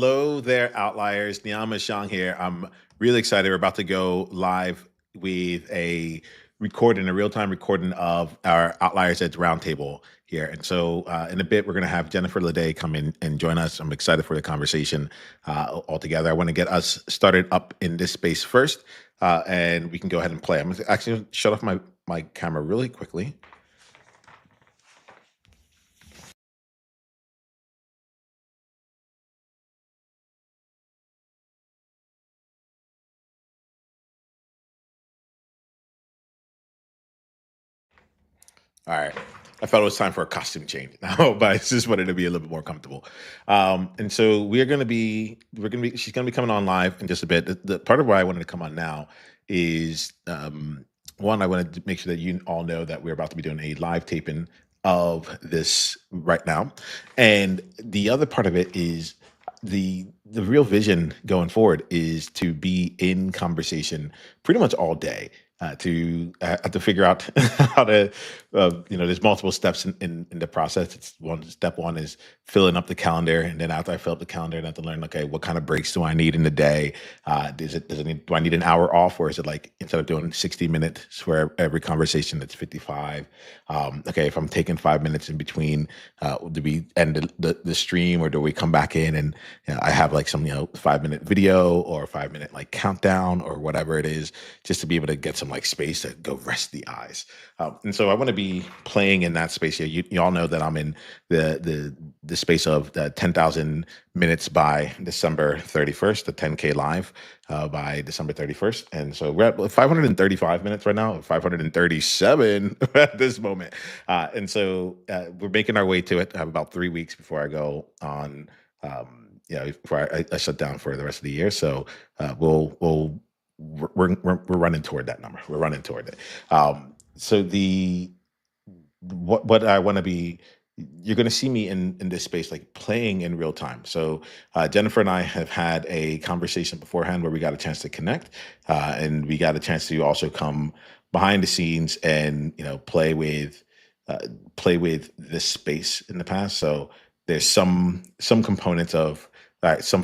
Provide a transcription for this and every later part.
Hello there, Outliers. Niiamah Ashong here. I'm really excited. We're about to go live with a real-time recording of our Outliers Edge Roundtable here. And so in a bit, we're going to have Jennifer Ledet come in and join us. I'm excited for the conversation altogether. I want to get us started up in this space first, and we can go ahead and play. I'm actually going to shut off my camera really quickly. All right. I felt it was time for a costume change now, but I just wanted to be a little bit more comfortable. And so she's gonna be coming on live in just a bit. The part of why I wanted to come on now is one, I wanted to make sure that you all know that we're about to be doing a live taping of this right now. And the other part of it is the real vision going forward is to be in conversation pretty much all day to have to figure out how to there's multiple steps in the process. It's step one is filling up the calendar, and then after I fill up the calendar, I have to learn, okay, what kind of breaks do I need in the day? Do I need an hour off, or is it like instead of doing 60 minutes for every conversation, it's 55? Okay, if I'm taking 5 minutes in between, do we end the stream, or do we come back in and I have like some 5-minute video or 5-minute like countdown or whatever it is, just to be able to get some like space to go rest the eyes. And so I want to be playing in that space here. You all know that I'm in the space of 10,000 minutes by December 31st, the 10K live by December 31st. And so we're at 535 minutes right now, 537 at this moment. And so we're making our way to it. I have about 3 weeks before I go on, before I shut down for the rest of the year. So we're running toward that number. We're running toward it. So what I want to be, you're going to see me in this space like playing in real time. So Jennifer and I have had a conversation beforehand where we got a chance to connect, and we got a chance to also come behind the scenes and play with this space in the past. So there's some components of some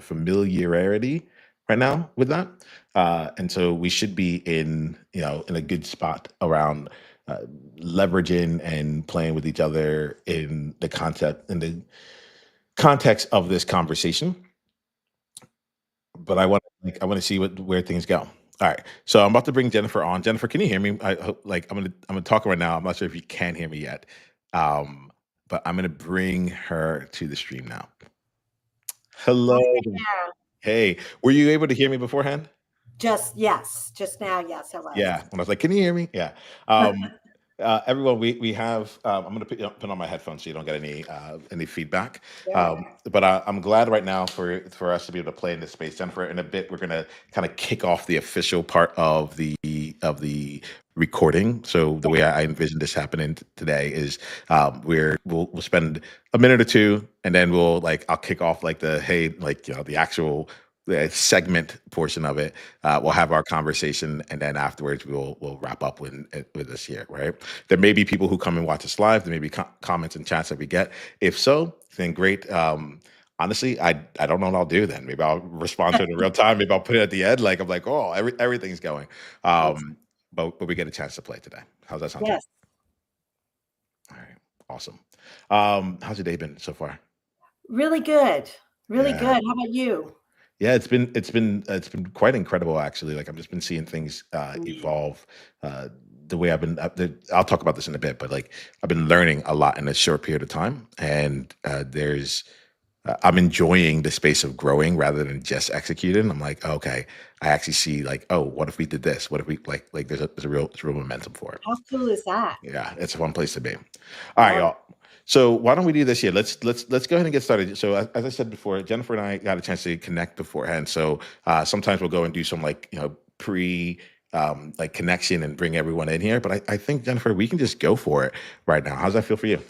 familiarity right now with that, and so we should be in a good spot around leveraging and playing with each other in the context of this conversation. But I want to see where things go. All right, so I'm about to bring Jennifer on. Jennifer, can you hear me? I hope, I'm gonna talk right now. I'm not sure if you can hear me yet, um, but I'm gonna bring her to the stream now. Hello. Yeah. Hey, were you able to hear me beforehand? Yes, just now, yes, I was. Yeah, when I was like, "Can you hear me?" Yeah. Everyone, we have. I'm going to put on my headphones so you don't get any feedback. Sure. But I'm glad right now for us to be able to play in this space, Jennifer. In a bit, we're going to kind of kick off the official part of the recording. So the way I envision this happening today is we'll spend a minute or two, and then I'll kick off like the actual the segment portion of it. We'll have our conversation, and then afterwards we'll wrap up with this here, right? There may be people who come and watch us live. There may be comments and chats that we get. If so, then great. Honestly, I don't know what I'll do then. Maybe I'll respond to it in real time. Maybe I'll put it at the end. Like I'm like, oh, everything's going. But we get a chance to play today. How's that sound? Yes. All right, awesome. How's your day been so far? Really good. Really Yeah. good. How about you? Yeah, it's been quite incredible actually. Like I've just been seeing things evolve. The way I'll talk about this in a bit, but like I've been learning a lot in a short period of time, and I'm enjoying the space of growing rather than just executing. I'm like, okay, I actually see like, oh, what if we did this? What if we like? There's a real momentum for it. How cool is that? Yeah, it's a fun place to be. All right, Love y'all. So why don't we do this here? Let's go ahead and get started. So as I said before, Jennifer and I got a chance to connect beforehand. So sometimes we'll go and do some pre like connection and bring everyone in here. But I think Jennifer, we can just go for it right now. How's that feel for you?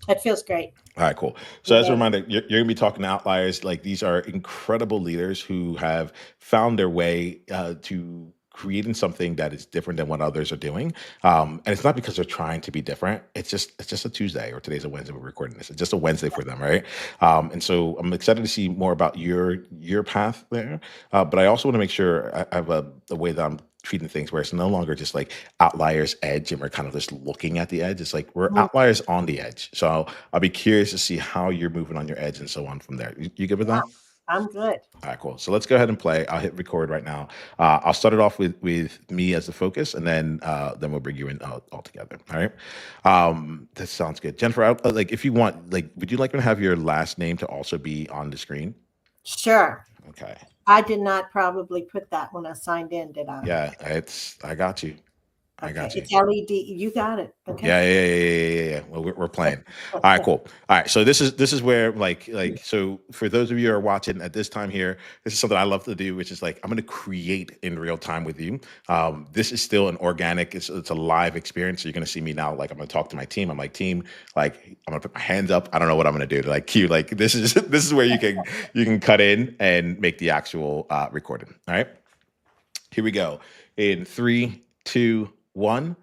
It feels great. All right, cool. So as a Yeah. reminder, you're gonna be talking to Outliers. Like these are incredible leaders who have found their way to creating something that is different than what others are doing. And it's not because they're trying to be different. It's just a Tuesday, or today's a Wednesday. We're recording this. It's just a Wednesday for them, right? And so I'm excited to see more about your path there. But I also want to make sure I have a way that I'm treating things where it's no longer just like outliers edge and we're kind of just looking at the edge. It's like we're Mhm. outliers on the edge. So I'll be curious to see how you're moving on your edge and so on from there. You good with Yeah, that? I'm good. All right, cool. So let's go ahead and play. I'll hit record right now. I'll start it off with me as the focus, and then we'll bring you in all together. All right. That sounds good, Jennifer. Like, if you want, like, would you like to have your last name to also be on the screen? Sure. Okay. I did not probably put that when I signed in, did I? Yeah, I got you. I Okay. got you. It's LED. You got it. Okay. Yeah. Well, we're playing. All right, cool. All right, so this is where like so for those of you who are watching at this time here, this is something I love to do, which is like I'm going to create in real time with you. This is still an organic, it's a live experience. So you're going to see me now. Like I'm going to talk to my team. I'm like, team, like I'm going to put my hands up. I don't know what I'm going to do to like cue. Like this is where you can cut in and make the actual recording. All right, here we go. In 3, 2, 1.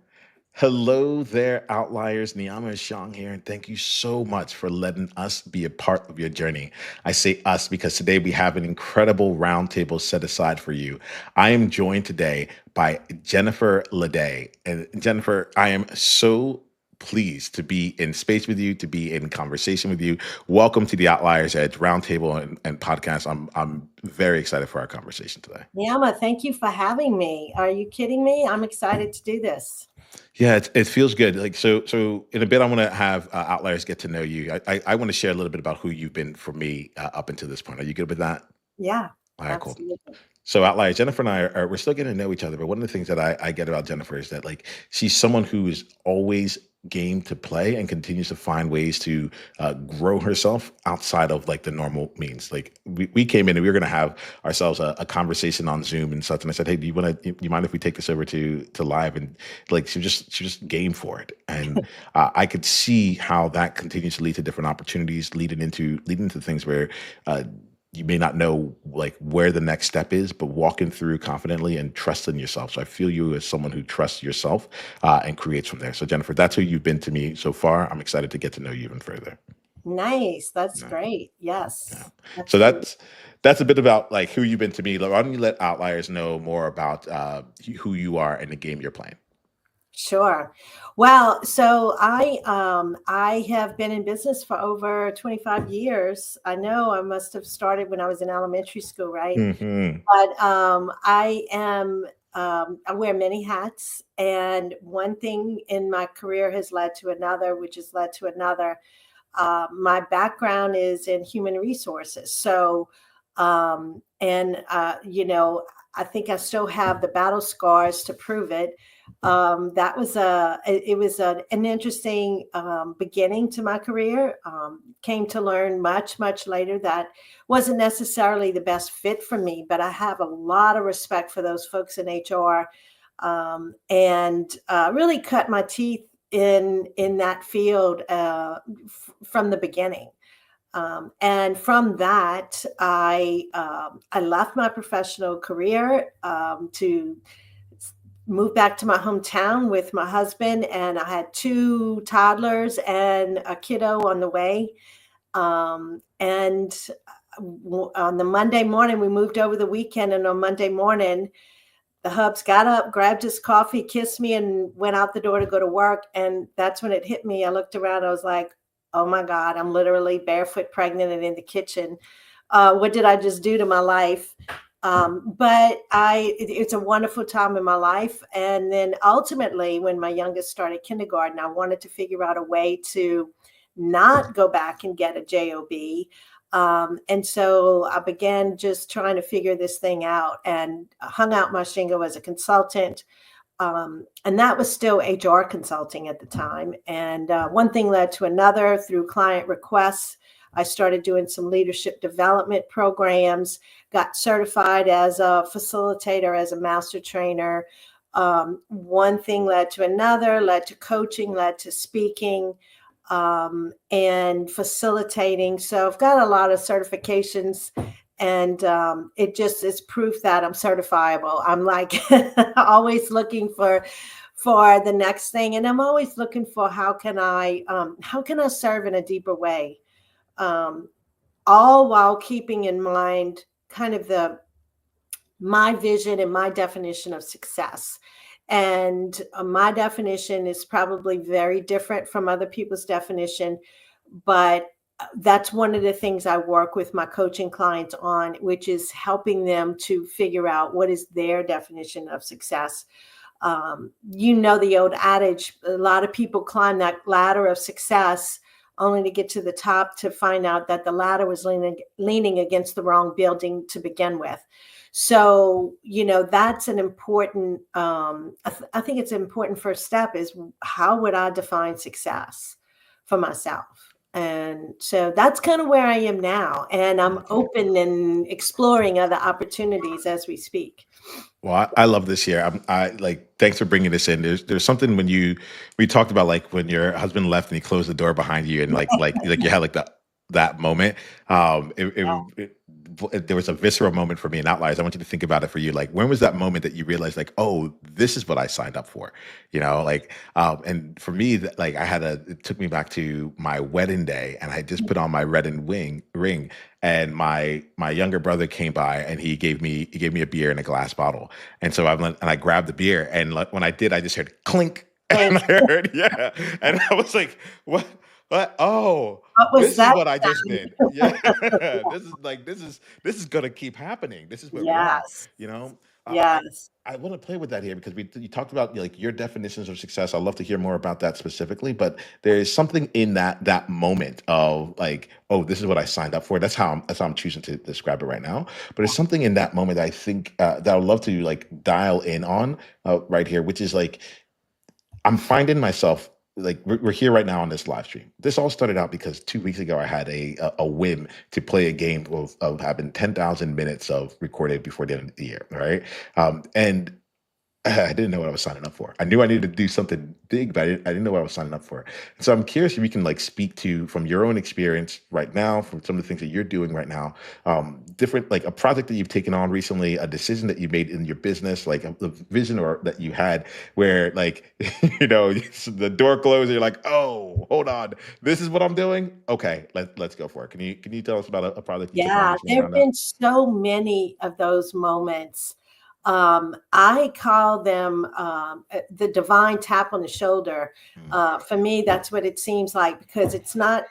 Hello there, Outliers. Niiamah Ashong here, and thank you so much for letting us be a part of your journey. I say us because today we have an incredible roundtable set aside for you. I am joined today by Jennifer Ledet. And Jennifer, I am so pleased to be in space with you, to be in conversation with you. Welcome to the Outliers Edge Roundtable and podcast. I'm very excited for our conversation today. Niiamah, thank you for having me. Are you kidding me? I'm excited to do this. Yeah, it feels good. Like so in a bit, I want to have Outliers get to know you. I want to share a little bit about who you've been for me up until this point. Are you good with that? Yeah, All right, cool. absolutely. So Outliers, Jennifer and I we're still getting to know each other. But one of the things that I get about Jennifer is that like she's someone who is always game to play and continues to find ways to grow herself outside of like the normal means. Like we came in and we were going to have ourselves a conversation on Zoom and such. And I said, hey, do you mind if we take this over to live? And like she just game for it. And I could see how that continues to lead to different opportunities, leading into things where you may not know like where the next step is, but walking through confidently and trusting yourself. So I feel you as someone who trusts yourself and creates from there. So Jennifer, that's who you've been to me so far. I'm excited to get to know you even further. Nice. That's Yeah, great. yeah. Yes, So absolutely. that's a bit about like who you've been to me. Why don't you let Outliers know more about who you are and the game you're playing? Sure. Well, so I have been in business for over 25 years. I know I must have started when I was in elementary school, right? Hmm. But I wear many hats, and one thing in my career has led to another, which has led to another. My background is in human resources, so I think I still have the battle scars to prove it. That was it was an interesting beginning to my career. Came to learn much later that wasn't necessarily the best fit for me, but I have a lot of respect for those folks in HR, and really cut my teeth in that field from the beginning. And from that, I left my professional career to move back to my hometown with my husband, and I had two toddlers and a kiddo on the way. And on the Monday morning, we moved over the weekend, and on Monday morning, the hubs got up, grabbed his coffee, kissed me, and went out the door to go to work. And that's when it hit me. I looked around. I was like, oh my God, I'm literally barefoot pregnant and in the kitchen. What did I just do to my life? But it's a wonderful time in my life. And then ultimately, when my youngest started kindergarten, I wanted to figure out a way to not go back and get a job. And so I began just trying to figure this thing out and hung out my shingle as a consultant. And that was still HR consulting at the time. And one thing led to another through client requests. I started doing some leadership development programs, got certified as a facilitator, as a master trainer. One thing led to another, led to coaching, led to speaking, and facilitating. So I've got a lot of certifications And it just is proof that I'm certifiable. I'm like always looking for the next thing, and I'm always looking for how can I serve in a deeper way, um, all while keeping in mind kind of my vision and my definition of success. And my definition is probably very different from other people's definition, but that's one of the things I work with my coaching clients on, which is helping them to figure out what is their definition of success. The old adage, a lot of people climb that ladder of success only to get to the top to find out that the ladder was leaning against the wrong building to begin with. So, that's an important, I think it's an important first step is how would I define success for myself? And so that's kind of where I am now. And I'm open and exploring other opportunities as we speak. Well, I love this here. I like. Thanks for bringing this in. There's something when we talked about like when your husband left and he closed the door behind you and like you had like that moment. There was a visceral moment for me in Outliers. I want you to think about it for you. Like, when was that moment that you realized like, oh, this is what I signed up for? And for me, like it took me back to my wedding day, and I just put on my ring, and my younger brother came by and he gave me a beer in a glass bottle, and so I grabbed the beer, and like, when I did, I just heard clink, and I heard yeah, and I was like, what? What? Oh, What was this is that what I just sound? did. Yeah, this is gonna keep happening. This is where we are. Yes. You know, I Yes. I want to play with that here because you talked about like your definitions of success. I'd love to hear more about that specifically. But there is something in that moment of like, oh, this is what I signed up for. That's how I'm choosing to describe it right now. But there's something in that moment that I think that I'd love to like dial in on right here, which is like I'm finding myself like we're here right now on this live stream. This all started out because 2 weeks ago I had a whim to play a game of having 10,000 minutes of recorded before the end of the year, right? And I didn't know what I was signing up for. I knew I needed to do something big, but I didn't know what I was signing up for. So I'm curious if you can like speak to from your own experience right now, from some of the things that you're doing right now, different like a project that you've taken on recently, a decision that you made in your business, like a vision or that you had where like the door closed, and you're like, oh, hold on, this is what I'm doing. Okay, let's go for it. Can you tell us about a project you took on Yeah, recently there have around that? been so many of those moments. I call them the divine tap on the shoulder. Mm, For me, that's what it seems like because it's not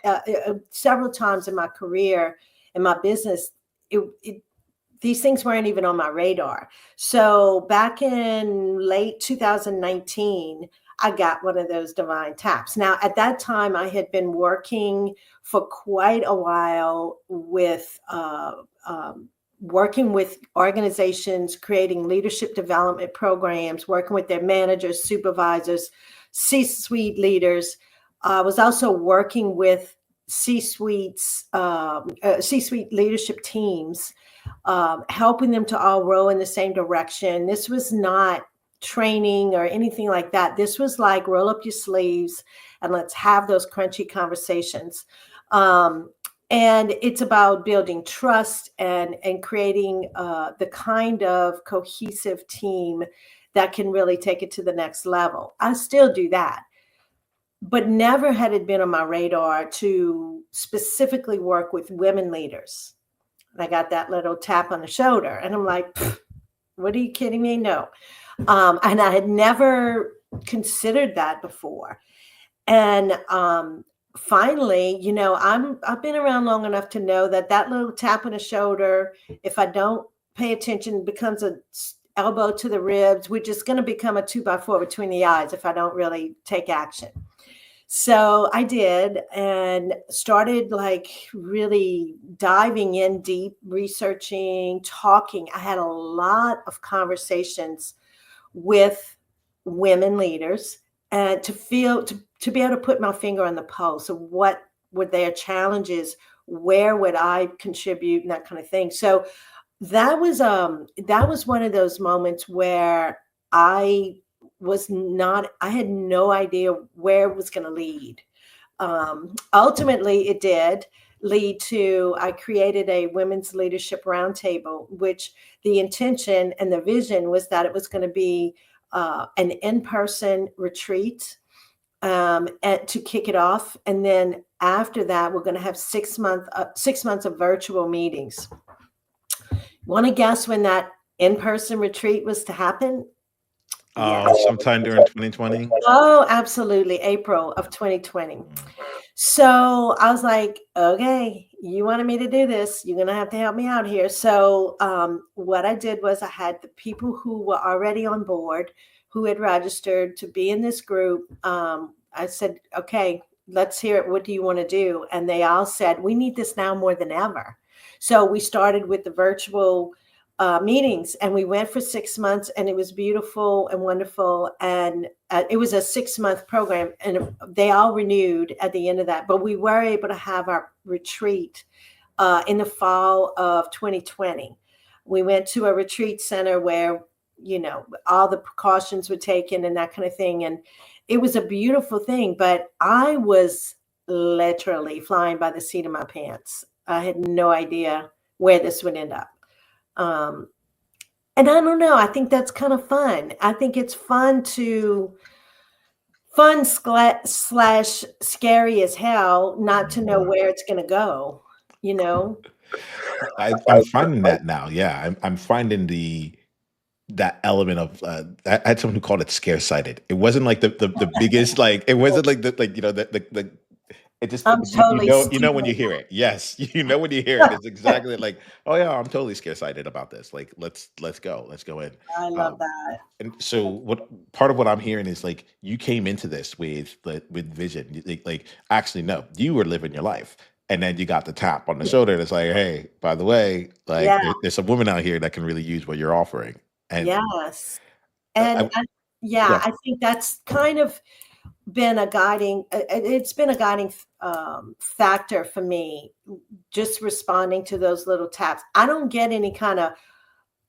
several times in my career, in my business, it these things weren't even on my radar. So back in late 2019, I got one of those divine taps. Now, at that time, I had been working for quite a while with working with organizations, creating leadership development programs, working with their managers, supervisors, C-suite leaders. I was also working with C-suite leadership teams, helping them to all row in the same direction. This was not training or anything like that. This was like roll up your sleeves and let's have those crunchy conversations. And it's about building trust and creating the kind of cohesive team that can really take it to the next level. I still do that, but never had it been on my radar to specifically work with women leaders. And I got that little tap on the shoulder, and I'm like, what are you kidding me? No. And I had never considered that before. And finally, I've been around long enough to know that little tap on the shoulder, if I don't pay attention, becomes a elbow to the ribs, which is going to become a 2x4 between the eyes if I don't really take action. So I did and started like really diving in deep, researching, talking. I had a lot of conversations with women leaders and to be able to put my finger on the pulse of what were their challenges, where would I contribute, and that kind of thing. So that was one of those moments where I had no idea where it was going to lead. Ultimately it did. lead to, I created a women's leadership roundtable, which the intention and the vision was that it was going to be an in-person retreat to kick it off. And then after that, we're going to have 6 months of virtual meetings. Want to guess when that in-person retreat was to happen? Sometime during 2020. Oh, absolutely. April of 2020. So I was like, okay, you wanted me to do this. You're going to have to help me out here. So what I did was I had the people who were already on board, who had registered to be in this group. I said, okay, let's hear it. What do you want to do? And they all said, we need this now more than ever. So we started with the virtual meetings, and we went for 6 months, and it was beautiful and wonderful. And it was a 6-month program, and they all renewed at the end of that. But we were able to have our retreat in the fall of 2020. We went to a retreat center where, all the precautions were taken and that kind of thing. And it was a beautiful thing, but I was literally flying by the seat of my pants. I had no idea where this would end up. And I don't know. I think that's kind of fun. I think it's fun slash scary as hell not to know where it's going to go, I'm finding that now. Yeah, I'm finding that element of I had someone who called it scare sighted. It wasn't like the biggest, like it wasn't like the it just I'm totally you know when you hear it. Yes, you know when you hear it. It's exactly like, oh yeah, I'm totally scare sighted about this. Like let's go in. I love Um, that. and so what part of what I'm hearing is like you came into this with vision. Like actually no, you were living your life. And then you got the tap on the shoulder that's like, hey, by the way, like Yeah. there's some women out here that can really use what you're offering. And Yes. I, Yeah, yeah, I think that's kind of been a guiding, it's been a guiding factor for me, just responding to those little taps. I don't get any kind of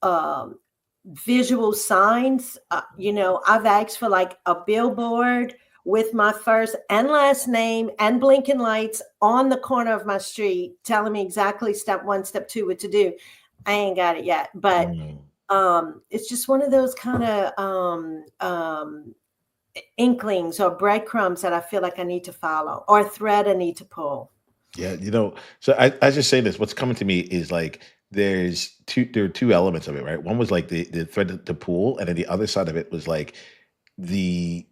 um, visual signs. I've asked for like a billboard with my first and last name and blinking lights on the corner of my street telling me exactly step 1, step 2 what to do. I ain't got it yet, but it's just one of those kind of inklings or breadcrumbs that I feel like I need to follow, or a thread I need to pull. yeah, so I just say this. What's coming to me is like there are two elements of it, right? One was like the thread to pull, and then the other side of it was like the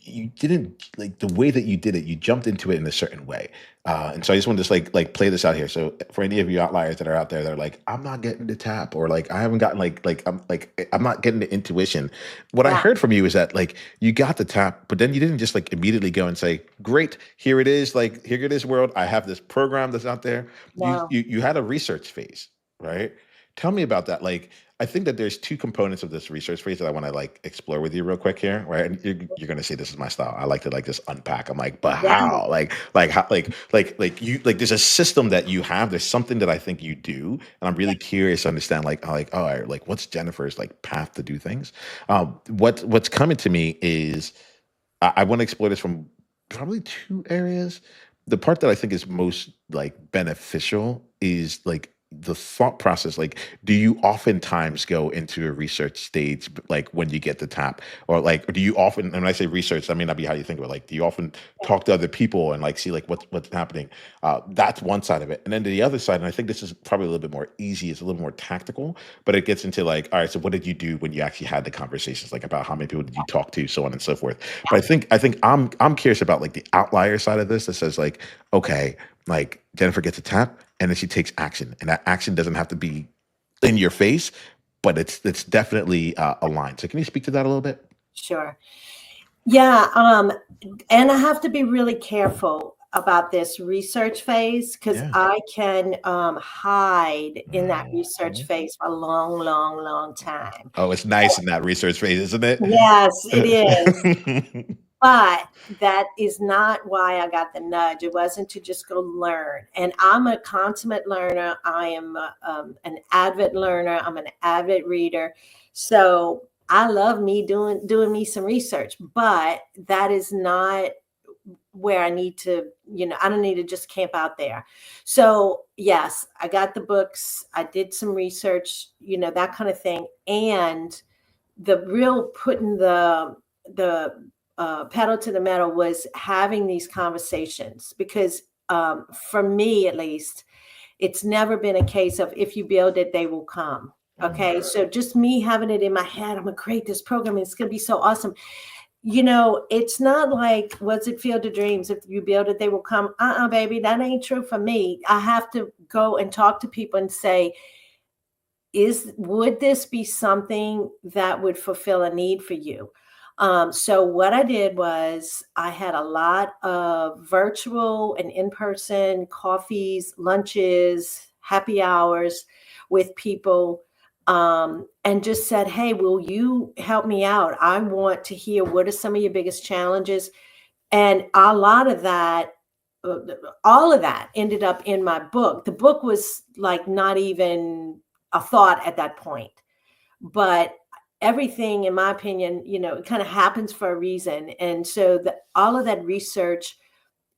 you didn't like the way that you did it. You jumped into it in a certain way, and so I just wanted to just like play this out here. So for any of you outliers that are out there, that are like, I'm not getting the tap, or like I haven't gotten I'm not getting the intuition. What I Yeah. heard from you is that like you got the tap, but then you didn't just like immediately go and say, great, here it is, like here it is, world. I have this program that's out there. No. You had a research phase, right? Tell me about that. Like, I think that there's two components of this research phase that I want to like explore with you real quick here, right? And you're gonna say this is my style. I like to like just unpack. I'm like, but Yeah. how? Like how? Like you like there's a system that you have. There's something that I think you do, and I'm really curious to understand. Like all right, like what's Jennifer's like path to do things? What's coming to me is I want to explore this from probably two areas. The part that I think is most like beneficial is like the thought process. Like, do you oftentimes go into a research stage like when you get the tap, or like do you often? And when I say research, that may not be how you think of it. Like, do you often talk to other people and like see like what's happening? That's one side of it, and then the other side, and I think this is probably a little bit more easy. It's a little more tactical, but it gets into like, all right, so what did you do when you actually had the conversations, like about how many people did you talk to, so on and so forth. But I think I'm curious about like the outlier side of this that says like, okay, like Jennifer gets a tap and then she takes action, and that action doesn't have to be in your face, but it's definitely aligned. So can you speak to that a little bit? Sure. Yeah. And I have to be really careful about this research phase, because Yeah. I can hide in that research Mhm. phase for a long, long, long time. Oh, it's nice in that research phase, isn't Yes, it is. it? But that is not why I got the nudge. It wasn't to just go learn. And I'm a consummate learner. I am an avid learner. I'm an avid reader. So I love me doing me some research. But that is not where I need to, I don't need to just camp out there. So yes, I got the books, I did some research, that kind of thing. And the real putting the pedal to the metal was having these conversations, because for me at least, it's never been a case of if you build it, they will come. Okay. So just me having it in my head, I'm going to create this program, and it's going to be so awesome. It's not like, what's it, Field of Dreams? If you build it, they will come. Baby, that ain't true for me. I have to go and talk to people and say, would this be something that would fulfill a need for you? So what I did was I had a lot of virtual and in-person coffees, lunches, happy hours with people, and just said, hey, will you help me out? I want to hear, what are some of your biggest challenges? And a lot of that, all of that ended up in my book. The book was like not even a thought at that point, but everything, in my opinion, it kind of happens for a reason. And so all of that research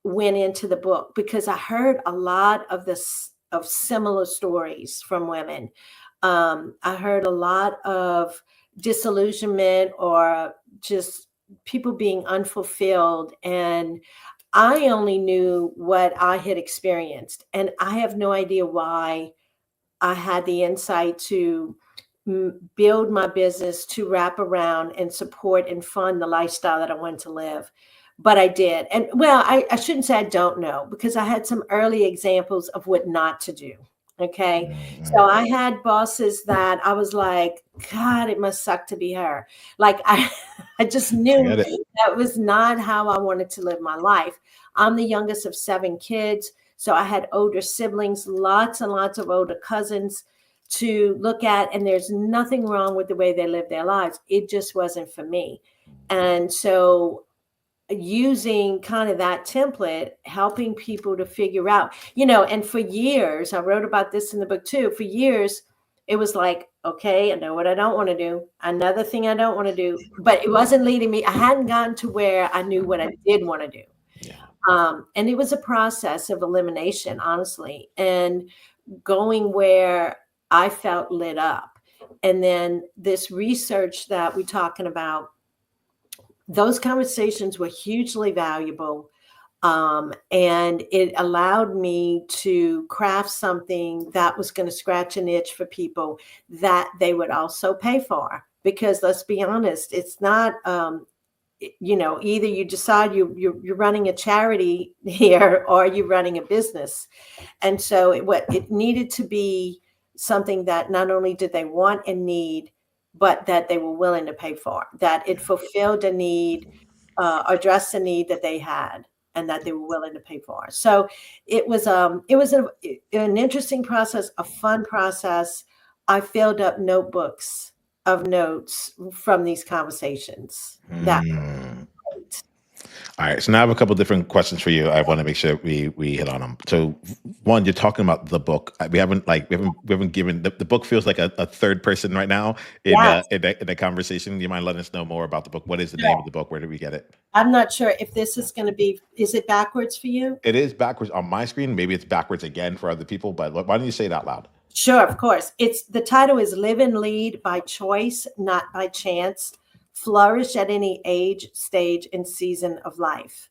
went into the book, because I heard a lot of similar stories from women. I heard a lot of disillusionment, or just people being unfulfilled. And I only knew what I had experienced. And I have no idea why I had the insight to build my business to wrap around and support and fund the lifestyle that I wanted to live. But I did. And well, I shouldn't say I don't know, because I had some early examples of what not to do. Okay. So I had bosses that I was like, God, it must suck to be her. Like I just knew that was not how I wanted to live my life. I'm the youngest of 7 kids. So I had older siblings, lots and lots of older cousins to look at, and there's nothing wrong with the way they live their lives. It just wasn't for me. And so using kind of that template, helping people to figure out, and for years, I wrote about this in the book too, for years, it was like, okay, I know what I don't want to do. Another thing I don't want to do, but it wasn't leading me. I hadn't gotten to where I knew what I did want to do. And it was a process of elimination, honestly, and going where I felt lit up. And then this research that we're talking about, those conversations were hugely valuable. And it allowed me to craft something that was going to scratch an itch for people that they would also pay for. Because let's be honest, it's not, either you decide you're running a charity here, or you're running a business. And so it needed to be something that not only did they want and need, but that they were willing to pay for, that it fulfilled a need, addressed a need that they had, and that they were willing to pay for. So it was an interesting process, a fun process. I filled up notebooks of notes from these conversations. That All right, so now I have a couple different questions for you. I want to make sure we hit on them. So, one, you're talking about the book. We haven't given the book feels like a third person right now in the conversation. Do you mind letting us know more about the book? What is the name of the book? Where did we get it? I'm not sure if this is going to be. Is it backwards for you? It is backwards on my screen. Maybe it's backwards again for other people. But why don't you say it out loud? Sure, of course. The title is Live and Lead by Choice, Not by Chance. Flourish at any age, stage, and season of life.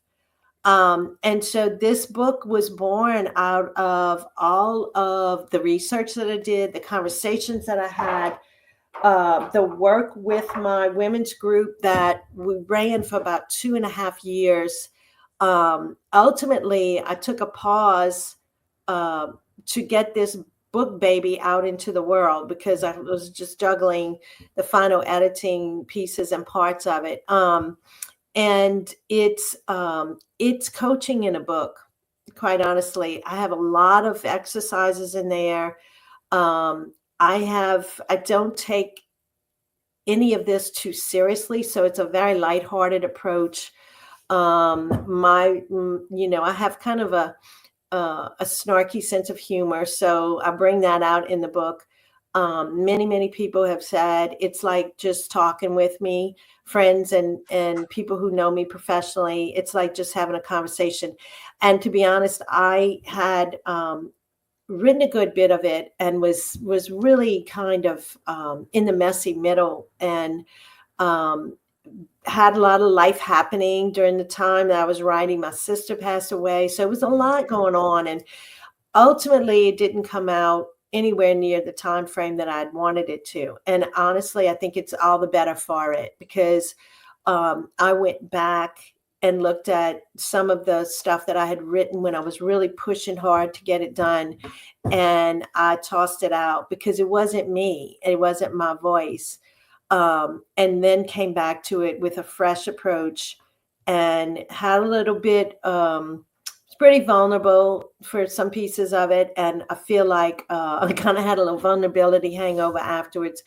And so this book was born out of all of the research that I did, the conversations that I had, the work with my women's group that we ran for about 2.5 years. Ultimately, I took a pause to get this book baby out into the world, because I was just juggling the final editing pieces and parts of it. And it's coaching in a book, quite honestly. I have a lot of exercises in there. I don't take any of this too seriously, so it's a very lighthearted approach. I have kind of a snarky sense of humor, so I bring that out in the book. Many people have said it's like just talking with me, friends and people who know me professionally. It's like just having a conversation. And to be honest, I had written a good bit of it and was really kind of in the messy middle, and um, had a lot of life happening during the time that I was writing. My sister passed away, so it was a lot going on, and ultimately it didn't come out anywhere near the time frame that I'd wanted it to. And honestly, I think it's all the better for it, because I went back and looked at some of the stuff that I had written when I was really pushing hard to get it done, and I tossed it out because it wasn't me, it wasn't my voice. And then came back to it with a fresh approach, and had a little bit it's pretty vulnerable for some pieces of it, and I feel like I kind of had a little vulnerability hangover afterwards,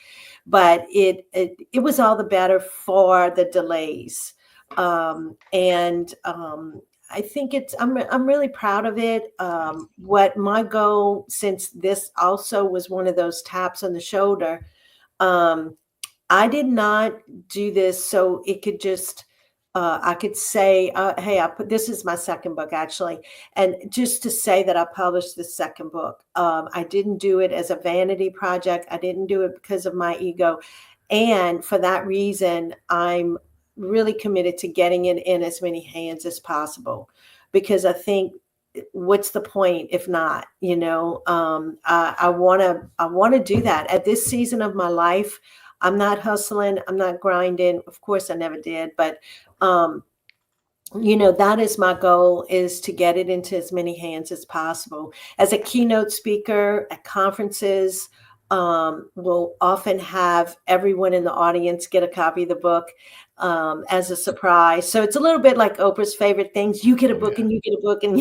but it was all the better for the delays. And I think I'm really proud of it. What my goal, since this also was one of those taps on the shoulder, um, I did not do this so it could just I could say, "Hey, this is my second book, actually," and just to say that I published the second book. I didn't do it as a vanity project. I didn't do it because of my ego, and for that reason, I'm really committed to getting it in as many hands as possible, because I think, what's the point if not? I want to do that at this season of my life. I'm not hustling, I'm not grinding. Of course, I never did, but um, that is my goal, is to get it into as many hands as possible. As a keynote speaker at conferences, we'll often have everyone in the audience get a copy of the book as a surprise. So it's a little bit like Oprah's favorite things. You get a book Yeah. and you get a book and